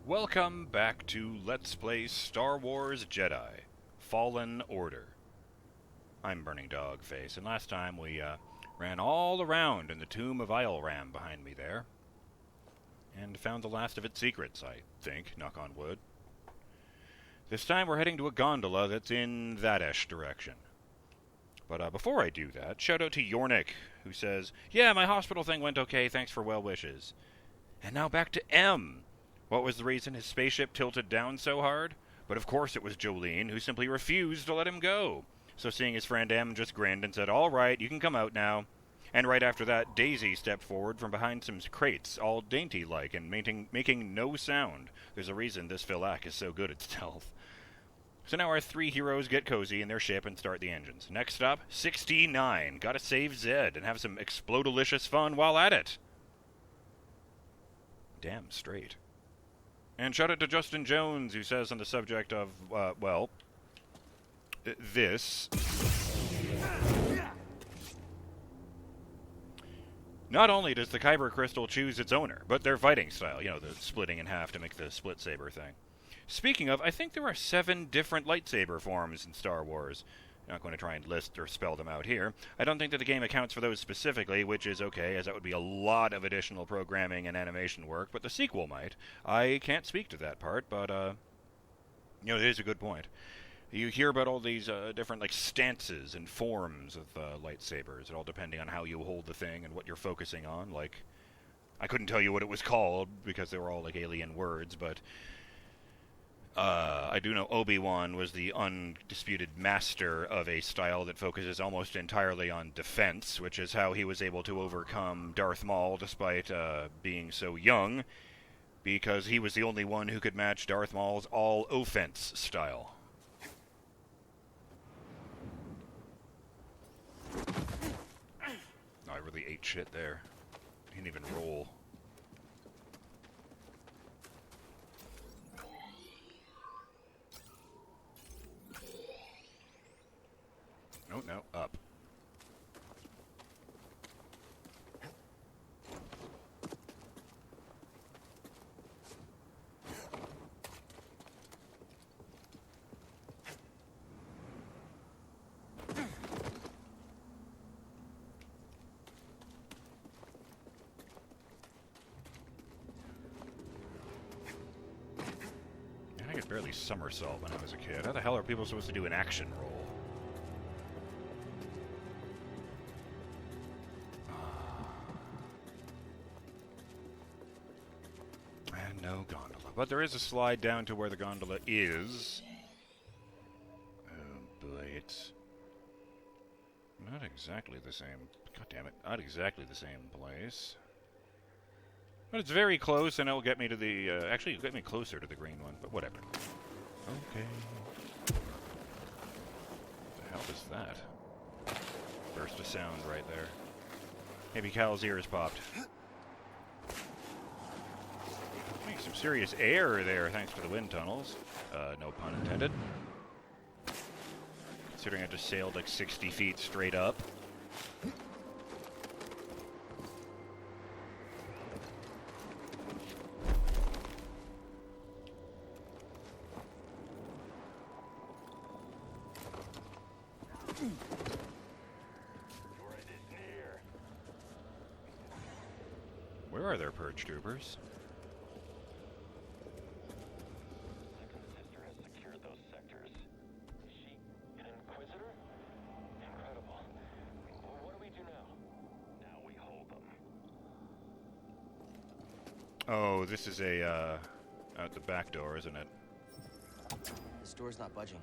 Welcome back to Let's Play Star Wars Jedi Fallen Order. I'm BurningDogFace, and last time we ran all around in the Tomb of Eilram behind me there, and found the last of its secrets, I think, knock on wood. This time we're heading to a gondola that's in that-ish direction. But before I do that, shout out to Yornik, who says, "Yeah, my hospital thing went okay, thanks for well wishes." And now back to M. What was the reason his spaceship tilted down so hard? But of course it was Jolene, who simply refused to let him go. So seeing his friend M just grinned and said, "All right, you can come out now." And right after that, Daisy stepped forward from behind some crates, all dainty-like and making no sound. There's a reason this Villac is so good at stealth. So now our three heroes get cozy in their ship and start the engines. Next stop, 69. Gotta save Zed and have some explodalicious fun while at it. Damn straight. And shout out to Justin Jones, who says on the subject of, this. Not only does the Kyber crystal choose its owner, but their fighting style, the splitting in half to make the split saber thing. Speaking of, I think there are 7 different lightsaber forms in Star Wars. I'm not going to try and list or spell them out here. I don't think that the game accounts for those specifically, which is okay, as that would be a lot of additional programming and animation work, but the sequel might. I can't speak to that part, but, it is a good point. You hear about all these different, stances and forms of lightsabers, all depending on how you hold the thing and what you're focusing on. I couldn't tell you what it was called, because they were all, alien words, but I do know Obi-Wan was the undisputed master of a style that focuses almost entirely on defense, which is how he was able to overcome Darth Maul despite being so young, because he was the only one who could match Darth Maul's all-offense style. I really ate shit there. Didn't even roll. No, up. I could barely somersault when I was a kid. How the hell are people supposed to do an action roll? No gondola. But there is a slide down to where the gondola is. Oh boy, it's not exactly the same. God damn it, not exactly the same place. But it's very close, and it'll get me to the... actually, it'll get me closer to the green one, but whatever. Okay. What the hell is that? Burst of sound right there. Maybe Cal's ears popped. Some serious air there, thanks to the wind tunnels. No pun intended. Considering I just sailed 60 feet straight up. Where are their purge troopers? Oh, this is out the back door, isn't it? This door's not budging.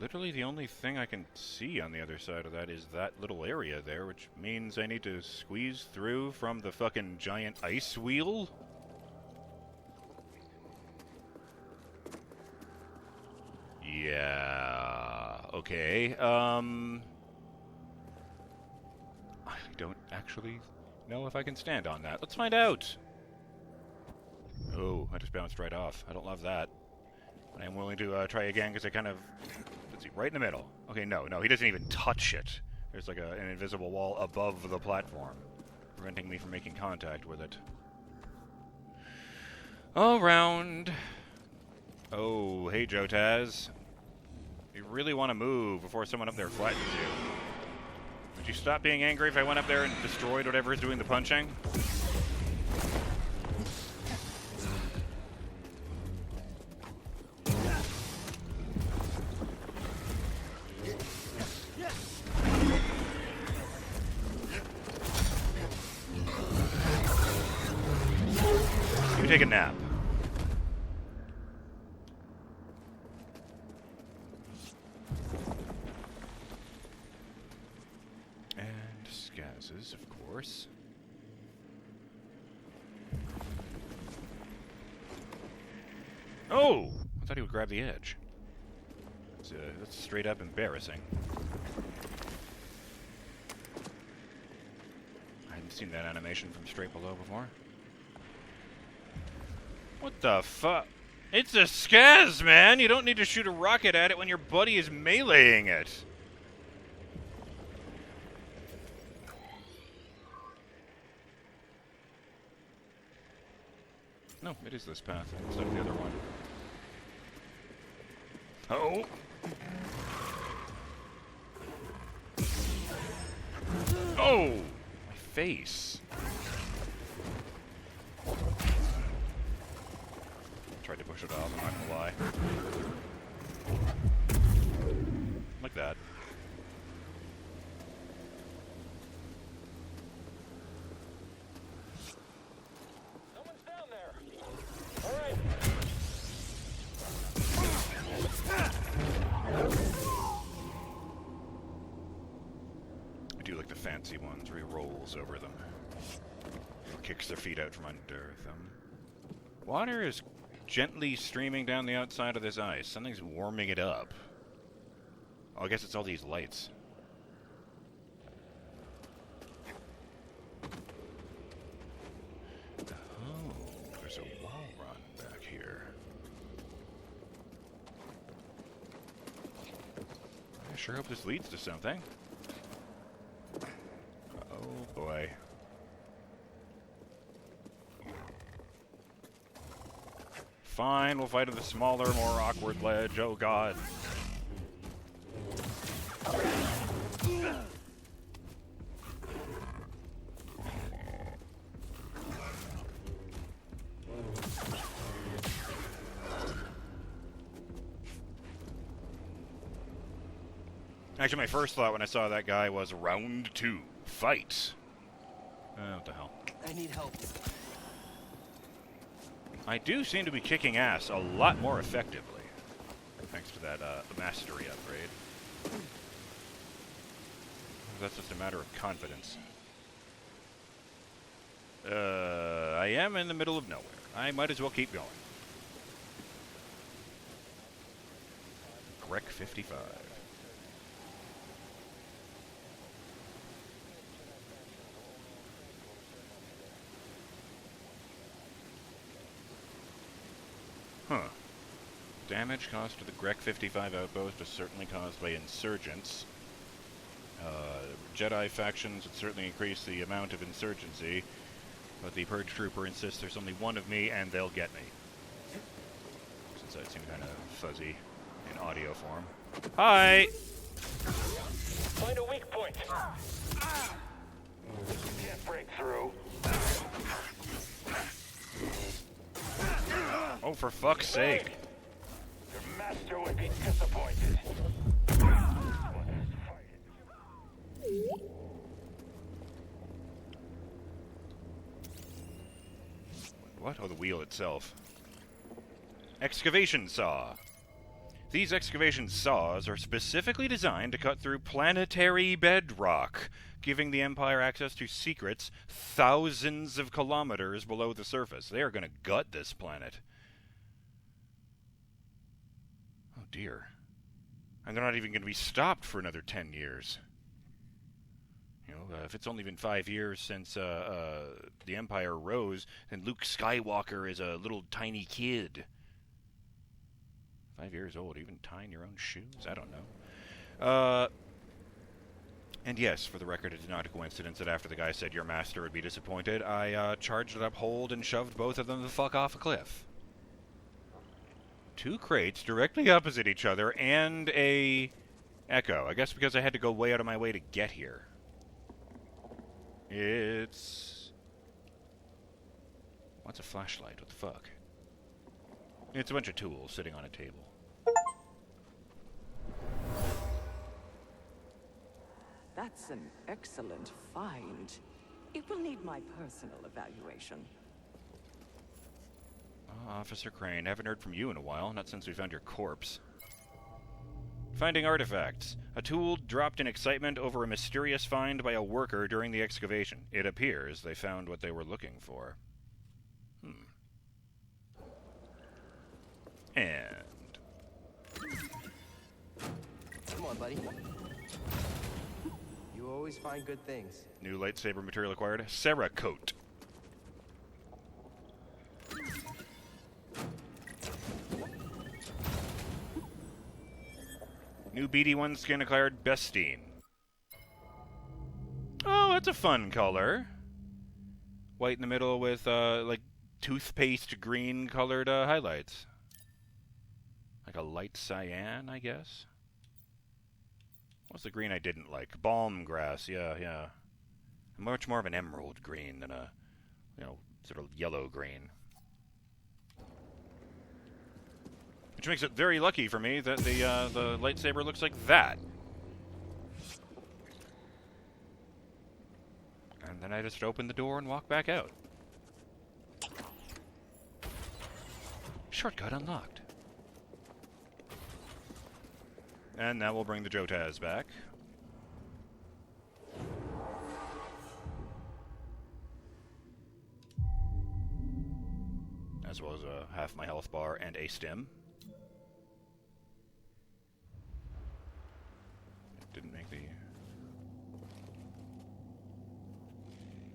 Literally the only thing I can see on the other side of that is that little area there, which means I need to squeeze through from the fucking giant ice wheel? Yeah, okay, I don't actually know if I can stand on that. Let's find out! Oh, I just bounced right off. I don't love that. I am willing to try again, because I kind of... Let's see, right in the middle. Okay, no, he doesn't even touch it. There's like an invisible wall above the platform, preventing me from making contact with it. All round. Oh, hey, Jotaz. You really want to move before someone up there flattens you. Would you stop being angry if I went up there and destroyed whatever is doing the punching? You take a nap. Of course. Oh! I thought he would grab the edge. That's straight up embarrassing. I hadn't seen that animation from straight below before. What the fuck? It's a Skaz, man! You don't need to shoot a rocket at it when your buddy is meleeing it. No, it is this path instead of the other one. Oh! Oh! My face. Tried to push it off, I'm not gonna lie. Like that. Fancy ones where he rolls over them. Or kicks their feet out from under them. Water is gently streaming down the outside of this ice. Something's warming it up. Oh, I guess it's all these lights. Oh, there's a wall run back here. I sure hope this leads to something. Oh boy. Fine, we'll fight at the smaller, more awkward ledge. Oh god. Actually, my first thought when I saw that guy was round 2. Fight. What the hell? I need help. I do seem to be kicking ass a lot more effectively, thanks to that mastery upgrade. That's just a matter of confidence. I am in the middle of nowhere. I might as well keep going. Grec 55. Huh. Damage caused to the Grec 55 outpost is certainly caused by insurgents. Jedi factions would certainly increase the amount of insurgency, but the Purge Trooper insists there's only one of me and they'll get me. Since that seemed kind of fuzzy in audio form. Hi! Find a weak point. Can't break through. Oh, for fuck's sake. Your master would be disappointed. What? Oh, the wheel itself. Excavation saw. These excavation saws are specifically designed to cut through planetary bedrock, giving the Empire access to secrets thousands of kilometers below the surface. They are going to gut this planet. Oh dear. I'm not even going to be stopped for another 10 years. You know, if it's only been 5 years since the Empire rose, then Luke Skywalker is a little tiny kid. 5 years old, even tying your own shoes? I don't know. And yes, for the record, it is not a coincidence that after the guy said your master would be disappointed, I charged it up hold and shoved both of them the fuck off a cliff. 2 crates directly opposite each other and a echo. I guess because I had to go way out of my way to get here. It's... What's a flashlight? What the fuck? It's a bunch of tools sitting on a table. That's an excellent find. It will need my personal evaluation. Officer Crane, haven't heard from you in a while, not since we found your corpse. Finding artifacts. A tool dropped in excitement over a mysterious find by a worker during the excavation. It appears they found what they were looking for. And... Come on, buddy. You always find good things. New lightsaber material acquired. Cerakote. New BD1 skin acquired. Bestine. Oh, that's a fun color. White in the middle with, like, toothpaste green colored highlights. Like a light cyan, I guess. What's the green I didn't like? Balm grass, yeah. Much more of an emerald green than a, sort of yellow green. Which makes it very lucky for me that the lightsaber looks like that. And then I just open the door and walk back out. Shortcut unlocked. And that will bring the Jotaz back. As well as half my health bar and a stim. Didn't make the...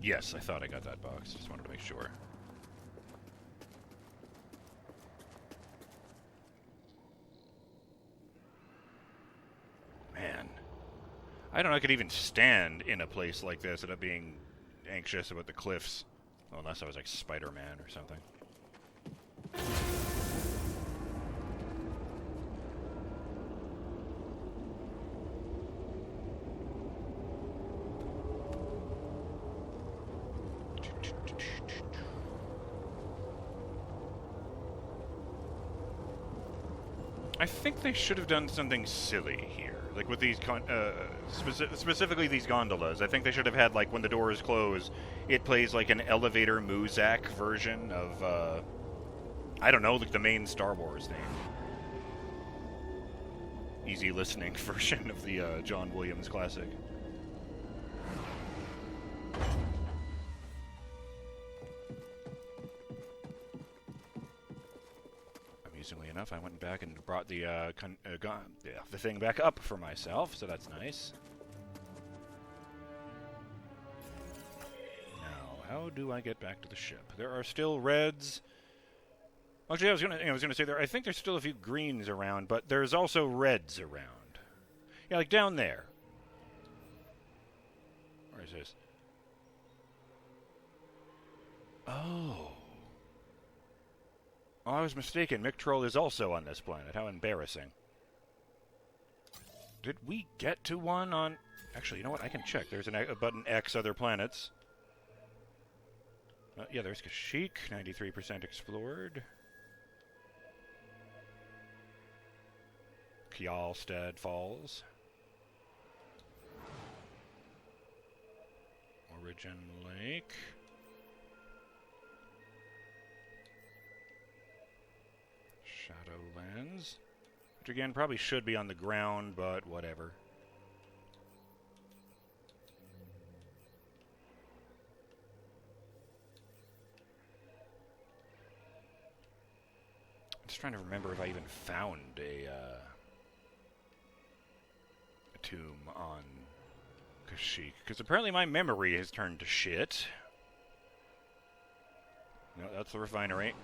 Yes, I thought I got that box. Just wanted to make sure. Man. I don't know I could even stand in a place like this without being anxious about the cliffs. Well, unless I was like Spider-Man or something. I think they should have done something silly here. Like with these, specifically these gondolas. I think they should have had, like, when the doors close, it plays like an elevator Muzak version of, I don't know, like the main Star Wars theme. Easy listening version of the John Williams classic. Amusingly enough, I went back and brought the thing back up for myself, so that's nice. Now, how do I get back to the ship? There are still reds. Actually, I was gonna say I think there's still a few greens around, but there's also reds around. Yeah, like down there. Where is this? Oh. Oh, I was mistaken. Mictrol is also on this planet. How embarrassing. Did we get to one on... Actually, you know what? I can check. There's a button X other planets. Yeah, there's Kashyyyk. 93% explored. Kjalstad Falls. Origin Lake. Shadowlands. Which again probably should be on the ground, but whatever. I'm just trying to remember if I even found a tomb on Kashyyyk, because apparently my memory has turned to shit. No, that's the refinery.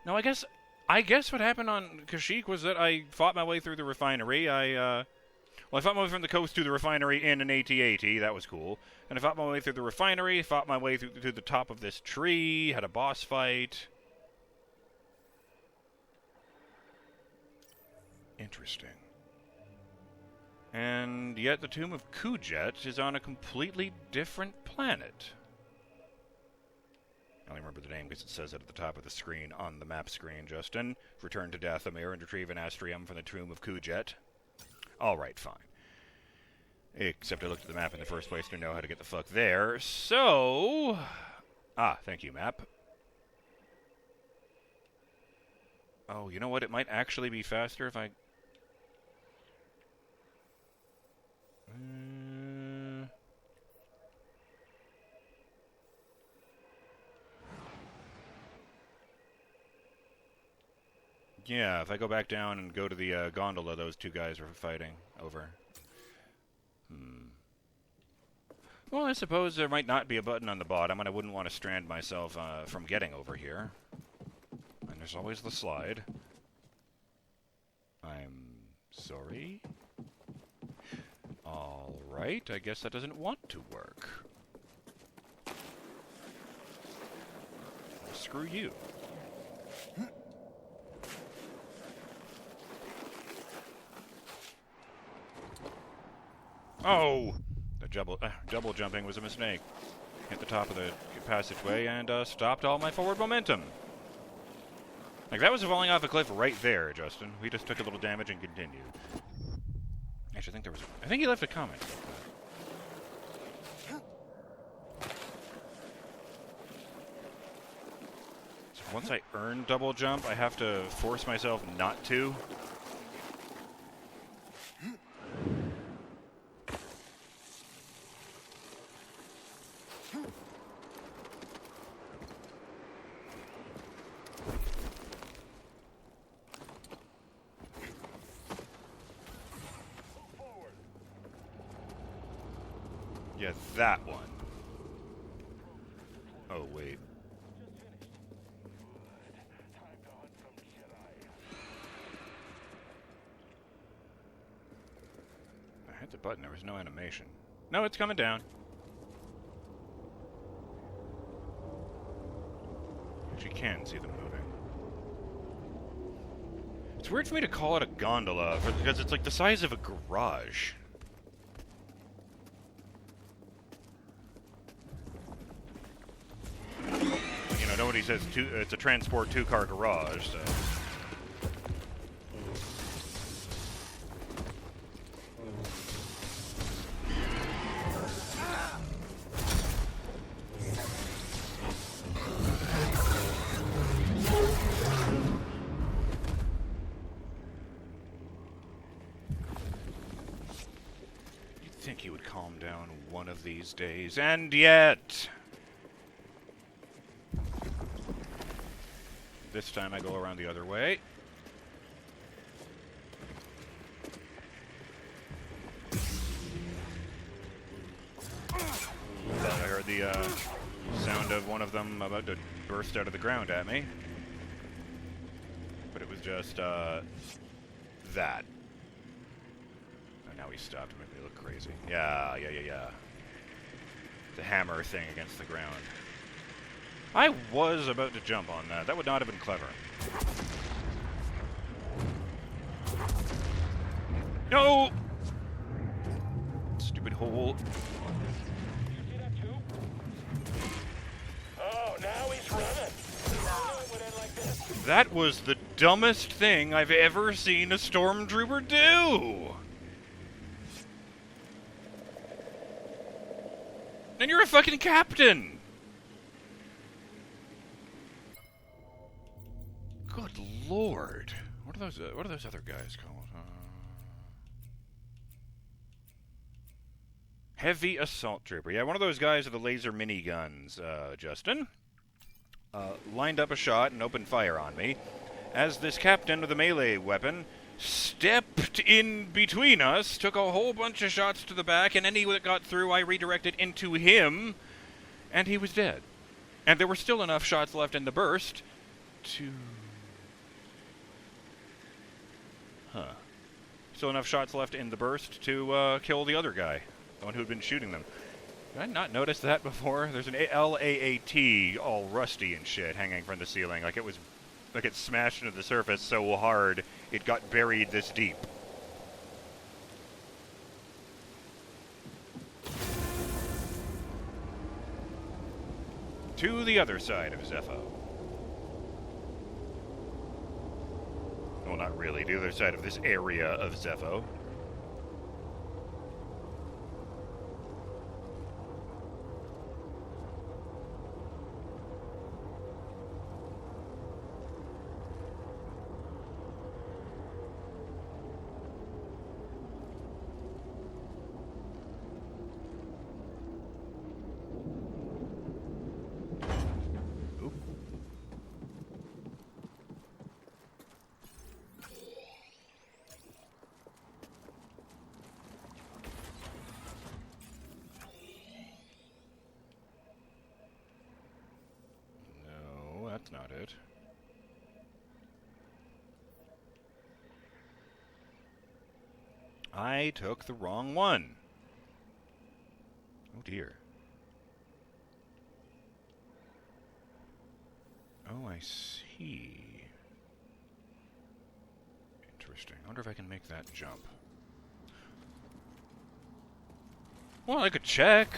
No, I guess I guess what happened on Kashyyyk was that I fought my way through the refinery. I fought my way from the coast to the refinery in an AT-AT. That was cool. And I fought my way through the refinery, fought my way through to the top of this tree, had a boss fight. Interesting. And yet the Tomb of Kujet is on a completely different planet. I only remember the name because it says it at the top of the screen on the map screen, Justin. Return to Dathomir and retrieve an astrium from the Tomb of Kujet. Alright, fine. Except I looked at the map in the first place to know how to get the fuck there. So... thank you, map. Oh, you know what? It might actually be faster if I... Yeah, if I go back down and go to the gondola those two guys are fighting over. Well, I suppose there might not be a button on the bottom, and I wouldn't want to strand myself from getting over here. And there's always the slide. I'm sorry. Alright, I guess that doesn't want to work. Well, screw you. Oh! The double jumping was a mistake. Hit the top of the passageway and stopped all my forward momentum. Like, that was falling off a cliff right there, Justin. We just took a little damage and continued. Actually, I think he left a comment about that. So once I earn double jump, I have to force myself not to. Yeah, that one. Oh, wait. I hit the button, there was no animation. No, it's coming down. But you can see them moving. It's weird for me to call it a gondola, because it's like the size of a garage. Nobody says it's a transport two-car garage, so... You'd think he would calm down one of these days, and yet... This time I go around the other way. Thought I heard the sound of one of them about to burst out of the ground at me. But it was just that. Oh, now he stopped to make me look crazy. Yeah. The hammer thing against the ground. I was about to jump on that. That would not have been clever. No! Stupid hole. You see that too? Oh, now he's running. That was the dumbest thing I've ever seen a stormtrooper do! And you're a fucking captain! Good lord. What are those other guys called? Heavy assault trooper. Yeah, one of those guys with the laser miniguns, Justin. Lined up a shot and opened fire on me. As this captain with a melee weapon stepped in between us, took a whole bunch of shots to the back, and any that got through I redirected into him, and he was dead. And there were still enough shots left in the burst to Huh. Still enough shots left in the burst to kill the other guy, the one who'd been shooting them. Did I not notice that before? There's an LAAT all rusty and shit hanging from the ceiling, like it smashed into the surface so hard it got buried this deep. To the other side of Zeffo. Well, not really. The other side of this area of Zeffo. That's not it. I took the wrong one. Oh dear. Oh, I see. Interesting. I wonder if I can make that jump. Well, I could check.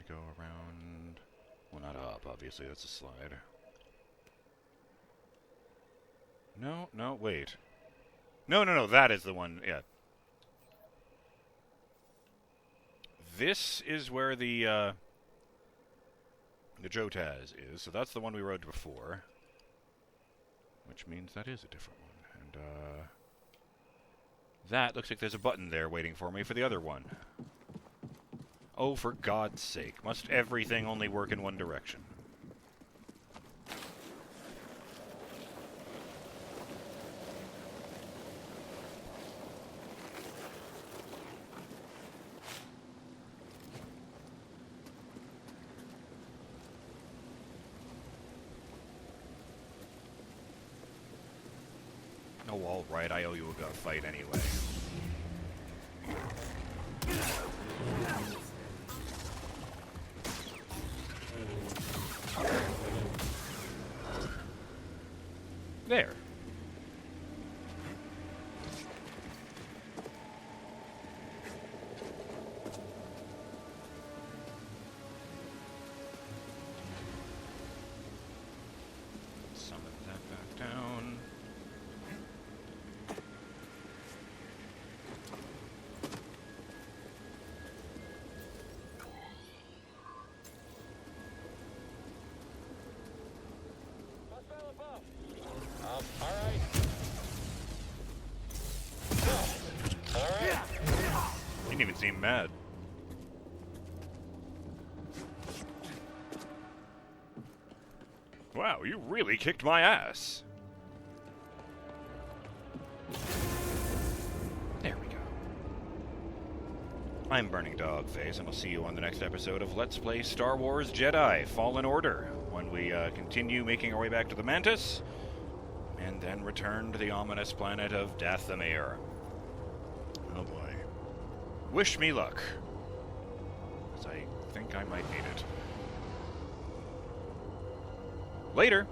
Go around. Well, not up, obviously. That's a slide. No, wait. No, that is the one, yeah. This is where the Jotaz is, so that's the one we rode before. Which means that is a different one. And, that looks like there's a button there waiting for me for the other one. Oh, for God's sake. Must everything only work in one direction? Oh, all right. I owe you a fight anyway. There. Summon that back down. Didn't even seem mad. Wow, you really kicked my ass. There we go. I'm BurningDogFace, and I'll see you on the next episode of Let's Play Star Wars Jedi Fallen Order, when we continue making our way back to the Mantis, and then return to the ominous planet of Dathomir. Oh boy. Wish me luck, as I think I might need it. Later!